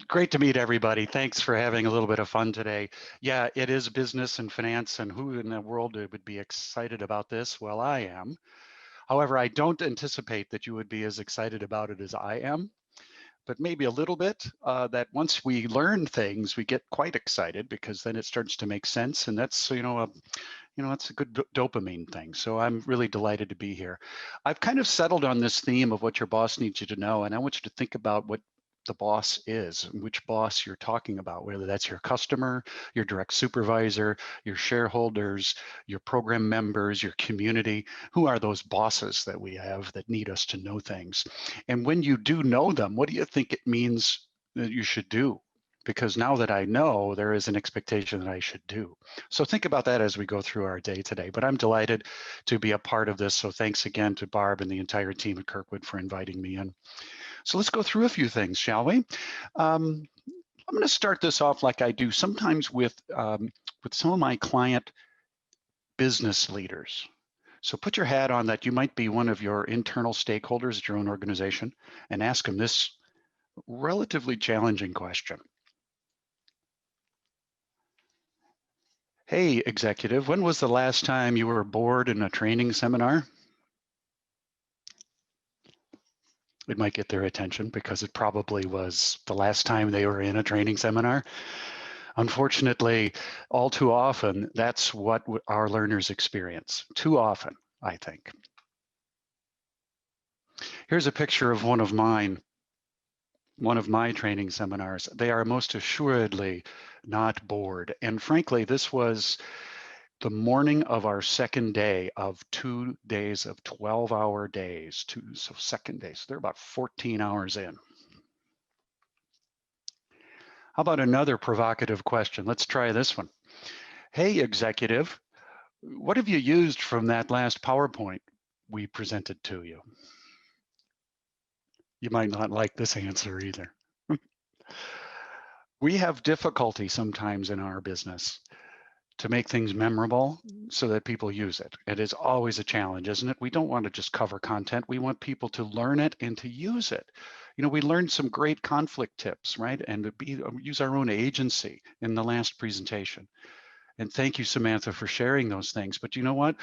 Great to meet everybody. Thanks for having a little bit of fun today. Yeah, it is business and finance, and who in the world would be excited about this? Well, I am. However, I don't anticipate that you would be as excited about it as I am, but maybe a little bit. That once we learn things, we get quite excited because then it starts to make sense, and that's that's a good dopamine thing. So I'm really delighted to be here. I've kind of settled on this theme of what your boss needs you to know, and I want you to think about what the boss is, which boss you're talking about, whether that's your customer, your direct supervisor, your shareholders, your program members, your community. Who are those bosses that we have that need us to know things? And when you do know them, what do you think it means that you should do? Because now that I know, there is an expectation that I should do. So think about that as we go through our day today. But I'm delighted to be a part of this. So thanks again to Barb and the entire team at Kirkwood for inviting me in. So let's go through a few things, shall we? I'm going to start this off like I do sometimes with some of my client business leaders. So put your hat on that you might be one of your internal stakeholders at your own organization and ask them this relatively challenging question. Hey, executive, when was the last time you were bored in a training seminar? It might get their attention because it probably was the last time they were in a training seminar. Unfortunately, all too often, that's what our learners experience. Too often, I think. Here's a picture of one of my training seminars. They are most assuredly not bored. And frankly, this was the morning of our second day of 2 days of 12-hour days. So second day, so they're about 14 hours in. How about another provocative question? Let's try this one. Hey, executive, what have you used from that last PowerPoint we presented to you? You might not like this answer either. We have difficulty sometimes in our business to make things memorable so that people use it. It is always a challenge, isn't it? We don't want to just cover content. We want people to learn it and to use it. You know, we learned some great conflict tips, right? And to use our own agency in the last presentation. And thank you, Samantha, for sharing those things. But you know what?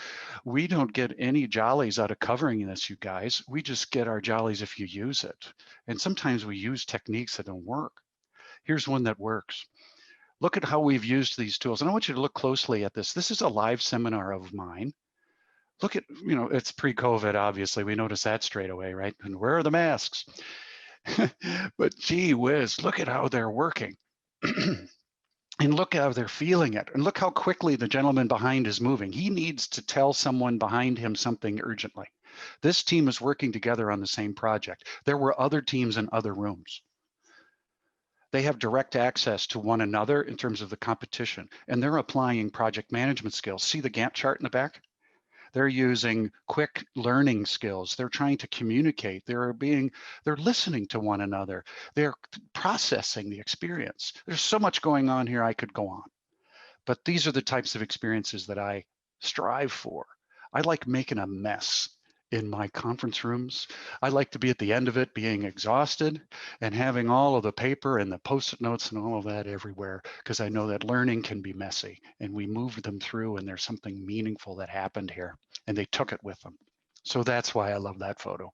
We don't get any jollies out of covering this, you guys. We just get our jollies if you use it. And sometimes we use techniques that don't work. Here's one that works. Look at how we've used these tools. And I want you to look closely at this. This is a live seminar of mine. Look at, it's pre-COVID, obviously. We notice that straight away, right? And where are the masks? But gee whiz, look at how they're working. And look how they're feeling it. And look how quickly the gentleman behind is moving. He needs to tell someone behind him something urgently. This team is working together on the same project. There were other teams in other rooms. They have direct access to one another in terms of the competition, and they're applying project management skills. See the Gantt chart in the back? They're using quick learning skills. They're trying to communicate. They're listening to one another. They're processing the experience. There's so much going on here, I could go on. But these are the types of experiences that I strive for. I like making a mess in my conference rooms. I like to be at the end of it being exhausted and having all of the paper and the post-it notes and all of that everywhere, because I know that learning can be messy and we moved them through and there's something meaningful that happened here and they took it with them. So that's why I love that photo.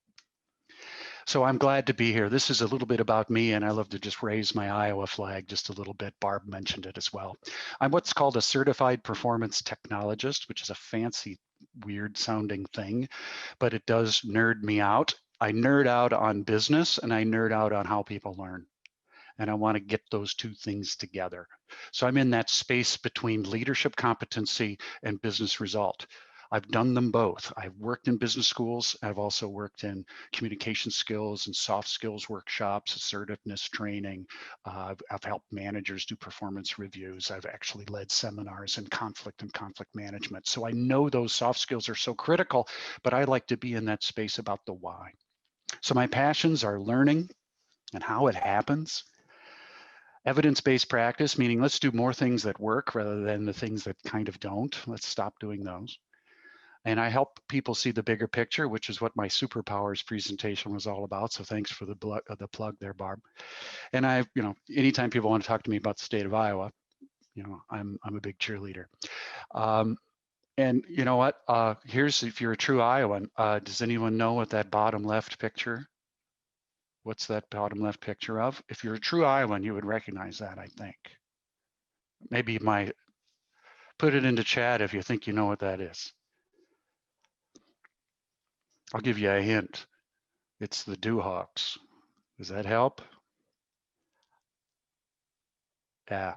So I'm glad to be here. This is a little bit about me, and I love to just raise my Iowa flag just a little bit. Barb mentioned it as well. I'm what's called a certified performance technologist, which is a fancy, weird sounding thing, but it does nerd me out. I nerd out on business and I nerd out on how people learn. And I want to get those two things together. So I'm in that space between leadership competency and business result. I've done them both. I've worked in business schools. I've also worked in communication skills and soft skills workshops, assertiveness training. I've helped managers do performance reviews. I've actually led seminars in conflict and conflict management. So I know those soft skills are so critical, but I like to be in that space about the why. So my passions are learning and how it happens. Evidence-based practice, meaning let's do more things that work rather than the things that kind of don't. Let's stop doing those. And I help people see the bigger picture, which is what my superpowers presentation was all about. So thanks for the plug there, Barb. And I, anytime people want to talk to me about the state of Iowa, I'm a big cheerleader. And you know what? Here's, if you're a true Iowan, does anyone know what that bottom left picture? What's that bottom left picture of? If you're a true Iowan, you would recognize that, I think. Maybe put it into chat if you think you know what that is. I'll give you a hint. It's the Dewhawks. Does that help? Yeah,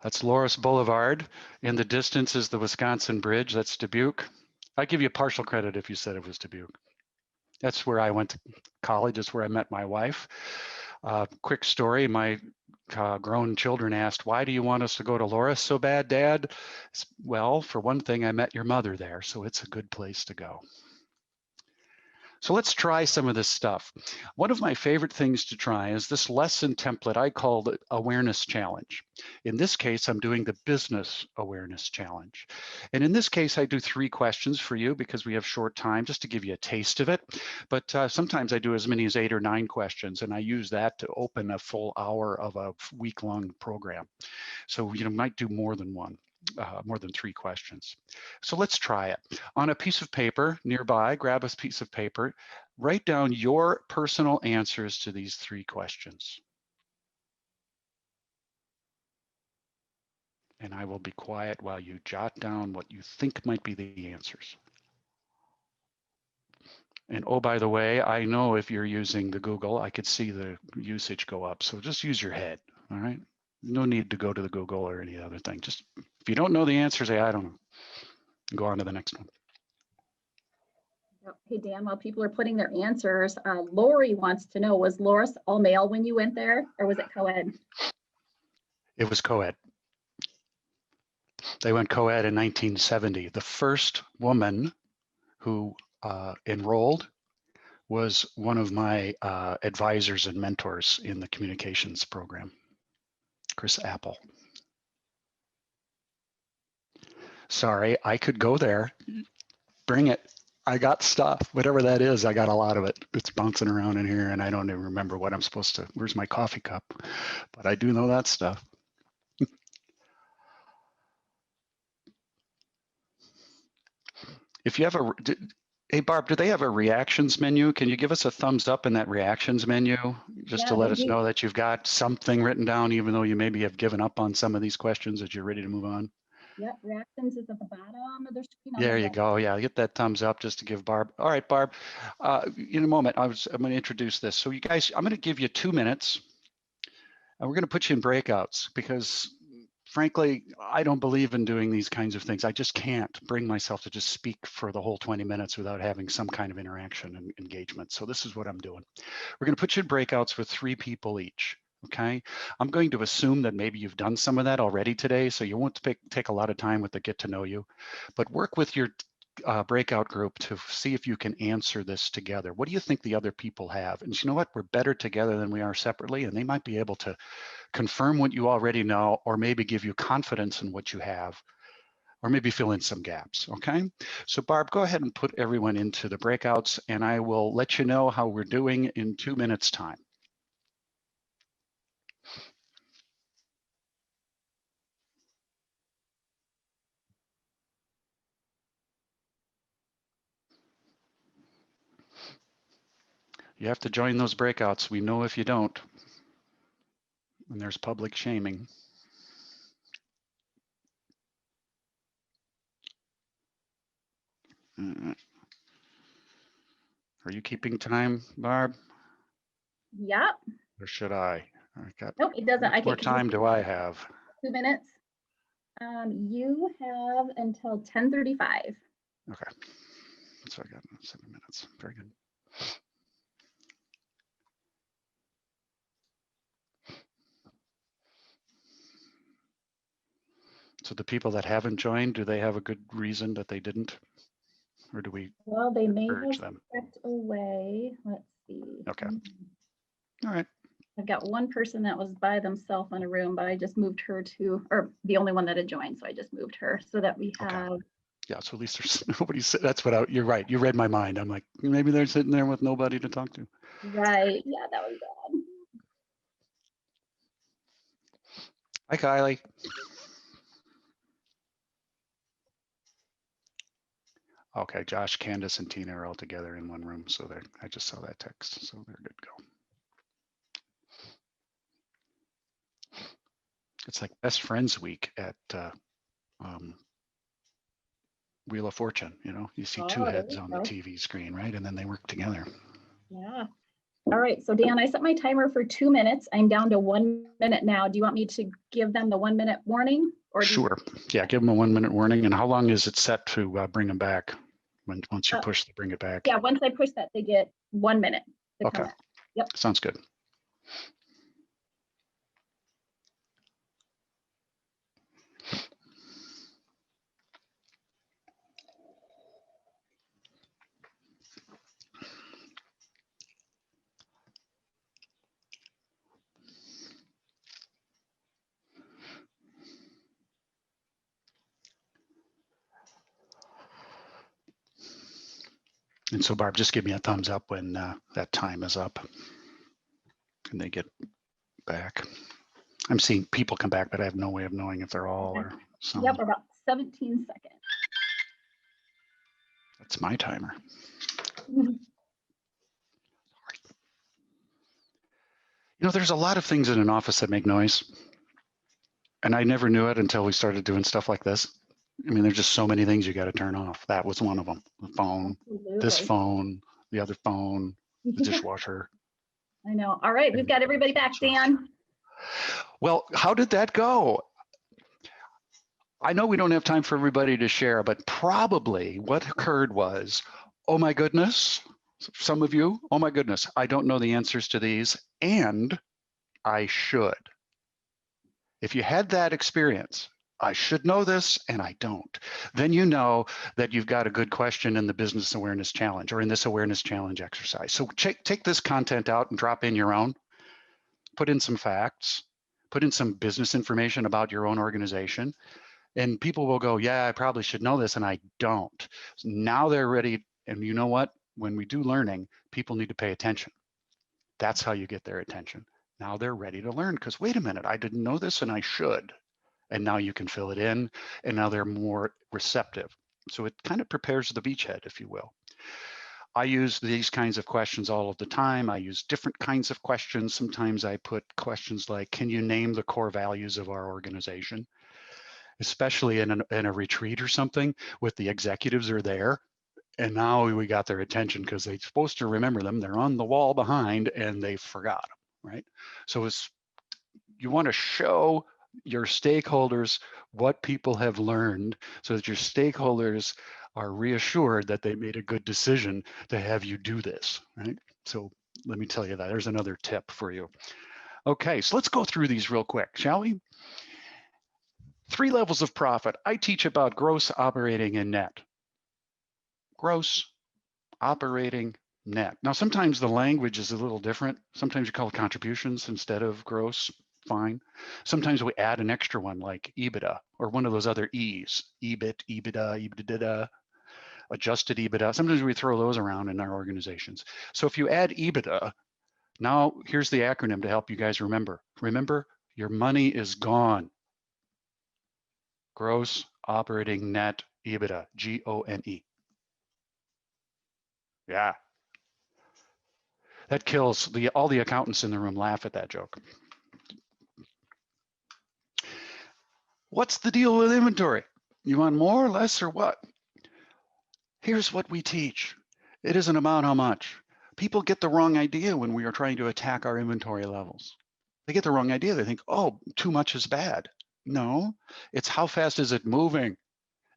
that's Loris Boulevard. In the distance is the Wisconsin Bridge. That's Dubuque. I give you partial credit if you said it was Dubuque. That's where I went to college. That's where I met my wife. Quick story, my grown children asked, why do you want us to go to Loris so bad, Dad? Well, for one thing, I met your mother there, so it's a good place to go. So let's try some of this stuff. One of my favorite things to try is this lesson template I call the awareness challenge. In this case, I'm doing the business awareness challenge. And in this case, I do 3 questions for you because we have short time just to give you a taste of it. But sometimes I do as many as 8 or 9 questions, and I use that to open a full hour of a week-long program. So you might do more than one. More than 3 questions. So let's try it. On a piece of paper nearby, grab a piece of paper, write down your personal answers to these 3 questions. And I will be quiet while you jot down what you think might be the answers. And oh, by the way, I know if you're using the Google, I could see the usage go up. So just use your head, all right? No need to go to the Google or any other thing. Just, if you don't know the answer, say, I don't know. Go on to the next one. Hey, Dan, while people are putting their answers, Lori wants to know, was Loris all male when you went there, or was it co-ed? It was co-ed. They went co-ed in 1970. The first woman who enrolled was one of my advisors and mentors in the communications program, Chris Apple. Sorry, I could go there. Bring it. I got stuff, whatever that is. I got a lot of it. It's bouncing around in here, and I don't even remember what I'm supposed to. Where's my coffee cup? But I do know that stuff. If you have a, hey Barb, do they have a reactions menu? Can you give us a thumbs up in that reactions menu just to let us know that you've got something written down, even though you maybe have given up on some of these questions that you're ready to move on? Yep, reactions is at the bottom of their screen. There you go. Yeah, get that thumbs up just to give Barb. All right, Barb, in a moment, I'm going to introduce this. So you guys, I'm going to give you 2 minutes and we're going to put you in breakouts because frankly, I don't believe in doing these kinds of things. I just can't bring myself to just speak for the whole 20 minutes without having some kind of interaction and engagement. So this is what I'm doing. We're going to put you in breakouts with 3 people each. Okay, I'm going to assume that maybe you've done some of that already today, so you won't take a lot of time with the get to know you, but work with your breakout group to see if you can answer this together. What do you think the other people have? And you know what? We're better together than we are separately, and they might be able to confirm what you already know, or maybe give you confidence in what you have, or maybe fill in some gaps, okay? So Barb, go ahead and put everyone into the breakouts, and I will let you know how we're doing in 2 minutes time. You have to join those breakouts. We know if you don't, and there's public shaming. Are you keeping time, Barb? Yep. Or should I? Nope, it doesn't. How much more time do I have? 2 minutes. You have until 10:35. Okay. So I got 7 minutes. Very good. So the people that haven't joined, do they have a good reason that they didn't? Or do we they may urge have them? stepped away. Let's see. Okay. All right. I've got one person that was by themselves in a room, but I just moved her to, or the only one that had joined, so I just moved her so that we have. Okay. Yeah, so at least there's nobody. That's what you're right. You read my mind. I'm like, maybe they're sitting there with nobody to talk to. Right. Yeah, that was bad. Hi, Kylie. Okay, Josh, Candace, and Tina are all together in one room. So I just saw that text. So they're good to go. It's like best friends week at Wheel of Fortune. You know, you see two Oh, there heads you on the go. TV screen, right? And then they work together. Yeah. All right. So Dan, I set my timer for 2 minutes. I'm down to 1 minute now. Do you want me to give them the 1 minute warning? Or Sure. Yeah, give them a 1 minute warning. And how long is it set to bring them back? Once you push the bring it back? Yeah, once I push that, they get 1 minute to come back. Yep. Sounds good. And so Barb, just give me a thumbs up when that time is up and they get back. I'm seeing people come back, but I have no way of knowing if they're all or some. Yep, about 17 seconds. That's my timer. You know, there's a lot of things in an office that make noise. And I never knew it until we started doing stuff like this. I mean, there's just so many things you got to turn off. That was one of them. The phone, this Absolutely. phone, the other phone, the dishwasher. I know. All right, we've got everybody back, Dan. Well, how did that go? I know we don't have time for everybody to share, but probably what occurred was, oh my goodness, some of you, oh my goodness, I don't know the answers to these, and I should. If you had that experience, I should know this and I don't, then you know that you've got a good question in the business awareness challenge or in this awareness challenge exercise. So take this content out and drop in your own, put in some facts, put in some business information about your own organization, and people will go, yeah, I probably should know this and I don't. So now they're ready. And you know what? When we do learning, people need to pay attention. That's how you get their attention. Now they're ready to learn because wait a minute, I didn't know this and I should. And now you can fill it in and now they're more receptive. So it kind of prepares the beachhead, if you will. I use these kinds of questions all of the time. I use different kinds of questions. Sometimes I put questions like, can you name the core values of our organization? Especially in a retreat or something with the executives are there. And now we got their attention because they're supposed to remember them. They're on the wall behind and they forgot them, right? So you want to show your stakeholders what people have learned so that your stakeholders are reassured that they made a good decision to have you do this, right? So let me tell you that. There's another tip for you. Okay, so let's go through these real quick, shall we? 3 levels of profit. I teach about gross, operating, and net. Gross, operating, net. Now, sometimes the language is a little different. Sometimes you call it contributions instead of gross, fine. Sometimes we add an extra one like EBITDA or one of those other E's, EBIT, EBITDA, EBITDA, adjusted EBITDA. Sometimes we throw those around in our organizations. So if you add EBITDA, now here's the acronym to help you guys remember. Remember, your money is gone. Gross operating net EBITDA, GONE. Yeah. That kills all the accountants in the room laugh at that joke. What's the deal with inventory? You want more, less, or what? Here's what we teach. It isn't about how much. People get the wrong idea when we are trying to attack our inventory levels. They get the wrong idea. They think, oh, too much is bad. No, it's how fast is it moving?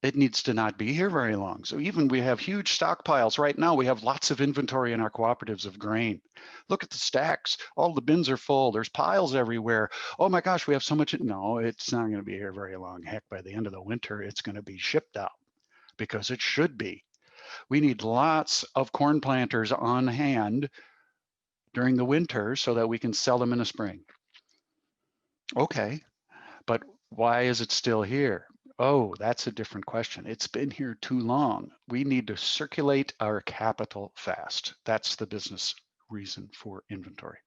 It needs to not be here very long. So even we have huge stockpiles right now. We have lots of inventory in our cooperatives of grain. Look at the stacks. All the bins are full. There's piles everywhere. Oh my gosh, we have so much. No, it's not going to be here very long. Heck, by the end of the winter, it's going to be shipped out because it should be. We need lots of corn planters on hand during the winter so that we can sell them in the spring. Okay, but why is it still here? Oh, that's a different question. It's been here too long. We need to circulate our capital fast. That's the business reason for inventory.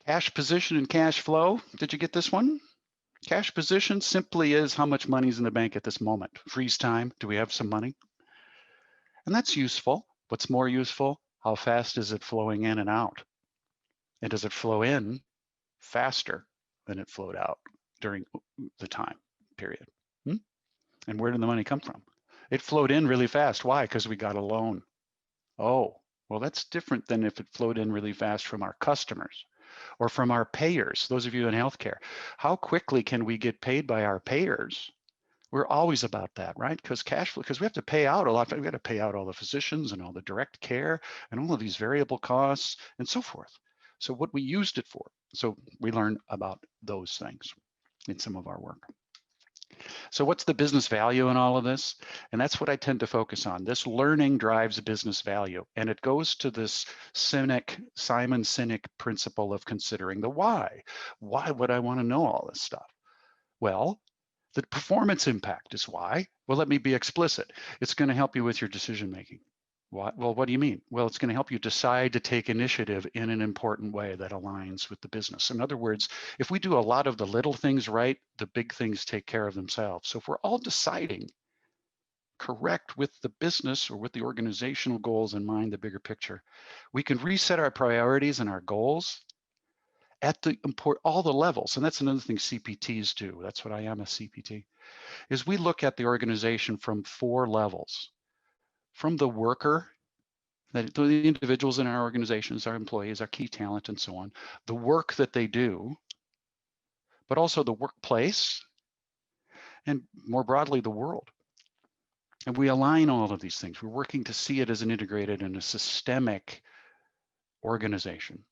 Cash position and cash flow. Did you get this one? Cash position simply is how much money is in the bank at this moment. Freeze time. Do we have some money? And that's useful. What's more useful? How fast is it flowing in and out? And does it flow in faster than it flowed out during the time period? And where did the money come from? It flowed in really fast. Why? Because we got a loan. Oh, well, that's different than if it flowed in really fast from our customers or from our payers. Those of you in healthcare, how quickly can we get paid by our payers? We're always about that, right? Because cash flow, because we have to pay out a lot. We got to pay out all the physicians and all the direct care and all of these variable costs and so forth. So what we used it for. So we learn about those things in some of our work. So what's the business value in all of this? And that's what I tend to focus on. This learning drives business value. And it goes to this Simon Sinek principle of considering the why. Why would I want to know all this stuff? Well, the performance impact is why. Well, let me be explicit. It's going to help you with your decision making. Well, what do you mean? Well, it's going to help you decide to take initiative in an important way that aligns with the business. In other words, if we do a lot of the little things right, the big things take care of themselves. So if we're all deciding correct with the business or with the organizational goals in mind, the bigger picture, we can reset our priorities and our goals at all the levels. And that's another thing CPTs do. That's what I am, a CPT, is we look at the organization from 4 levels. From the worker, the individuals in our organizations, our employees, our key talent, and so on, the work that they do, but also the workplace, and more broadly, the world. And we align all of these things. We're working to see it as an integrated and a systemic organization.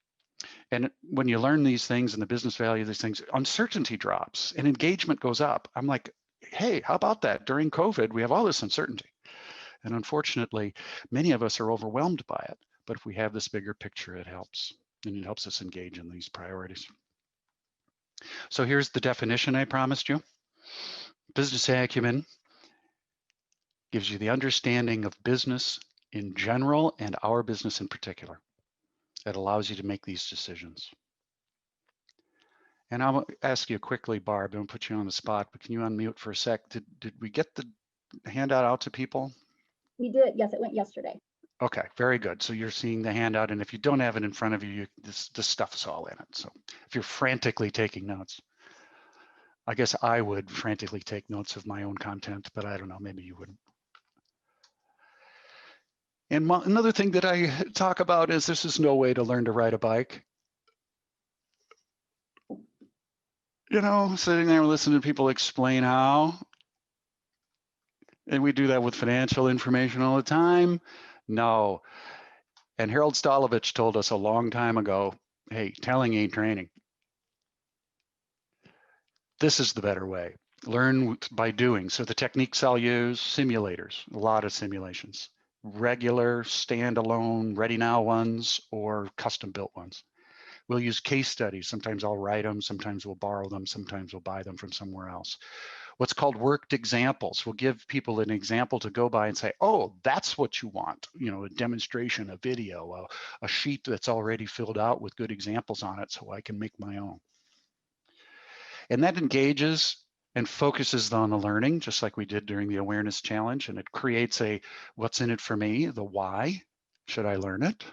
And when you learn these things and the business value of these things, uncertainty drops and engagement goes up. I'm like, hey, how about that? During COVID, we have all this uncertainty. And unfortunately, many of us are overwhelmed by it. But if we have this bigger picture, it helps. And it helps us engage in these priorities. So here's the definition I promised you. Business acumen gives you the understanding of business in general and our business in particular. It allows you to make these decisions. And I'll ask you quickly, Barb, I don't put you on the spot, but can you unmute for a sec? Did we get the handout out to people? We did. Yes, it went yesterday. Okay, very good. So you're seeing the handout, and if you don't have it in front of you, this stuff is all in it. So if you're frantically taking notes, I guess I would frantically take notes of my own content, but I don't know, maybe you wouldn't. And another thing that I talk about is this is no way to learn to ride a bike. You know, sitting there listening to people explain how, and we do that with financial information all the time. No. And Harold Stolovich told us a long time ago, hey, telling ain't training. This is the better way. Learn by doing. So the techniques I'll use, simulators, a lot of simulations, regular, standalone, ready now ones, or custom built ones. We'll use case studies. Sometimes I'll write them, sometimes we'll borrow them, sometimes we'll buy them from somewhere else. What's called worked examples. We'll give people an example to go by and say, oh, that's what you want. You know, a demonstration, a video, a sheet that's already filled out with good examples on it so I can make my own. And that engages and focuses on the learning, just like we did during the awareness challenge. And it creates a, what's in it for me, the why should I learn it?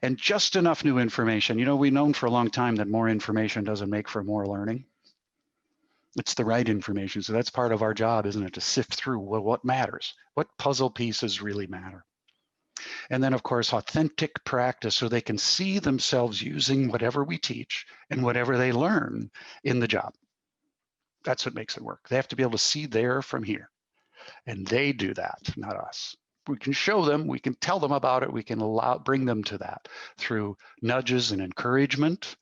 And just enough new information. You know, we've known for a long time that more information doesn't make for more learning. It's the right information. So that's part of our job, isn't it? To sift through, well, what matters? What puzzle pieces really matter? And then, of course, authentic practice so they can see themselves using whatever we teach and whatever they learn in the job. That's what makes it work. They have to be able to see there from here. And they do that, not us. We can show them, we can tell them about it, we can bring them to that through nudges and encouragement,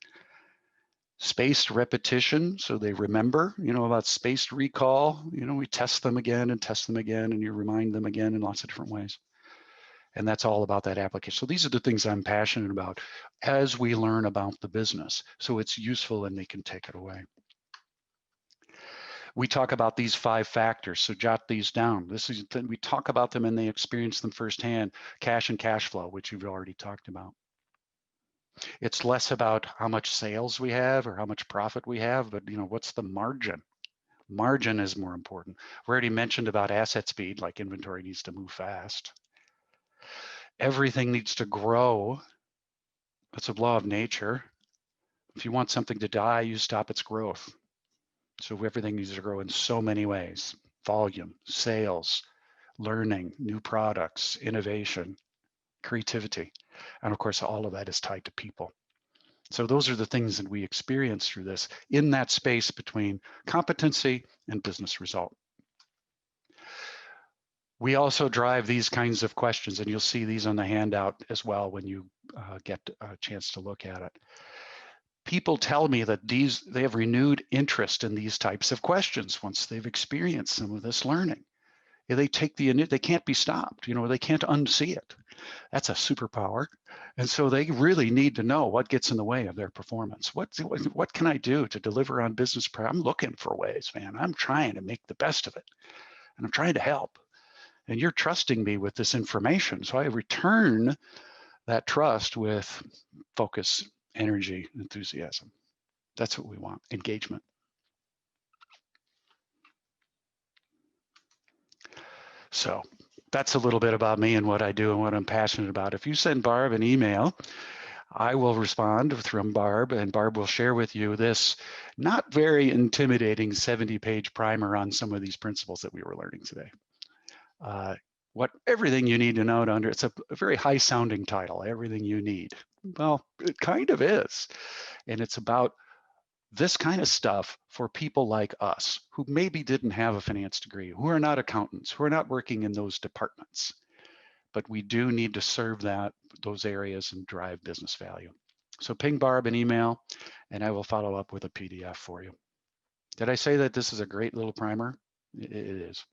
spaced repetition, so they remember, you know, about spaced recall. You know, we test them again, and you remind them again in lots of different ways. And that's all about that application. So these are the things I'm passionate about as we learn about the business. So it's useful and they can take it away. We talk about these 5 factors, so jot these down. We talk about them and they experience them firsthand. Cash and cash flow, which you've already talked about. It's less about how much sales we have or how much profit we have, but what's the margin? Margin is more important. We already mentioned about asset speed, like inventory needs to move fast. Everything needs to grow. That's a law of nature. If you want something to die, you stop its growth. So everything needs to grow in so many ways: volume, sales, learning, new products, innovation, creativity. And of course, all of that is tied to people. So those are the things that we experience through this in that space between competency and business result. We also drive these kinds of questions, and you'll see these on the handout as well when you get a chance to look at it. People tell me that they have renewed interest in these types of questions once they've experienced some of this learning. They take they can't be stopped, they can't unsee it. That's a superpower. And so they really need to know what gets in the way of their performance. What can I do to deliver on business? I'm looking for ways, man. I'm trying to make the best of it. And I'm trying to help. And you're trusting me with this information. So I return that trust with focus, energy, enthusiasm. That's what we want, engagement. So that's a little bit about me and what I do and what I'm passionate about. If you send Barb an email, I will respond from Barb, and Barb will share with you this not very intimidating 70-page primer on some of these principles that we were learning today. Everything you need to know it's a very high sounding title, Everything You Need. Well, it kind of is. And it's about this kind of stuff for people like us who maybe didn't have a finance degree, who are not accountants, who are not working in those departments. But we do need to serve those areas and drive business value. So ping Barb an email, and I will follow up with a PDF for you. Did I say that this is a great little primer? It is.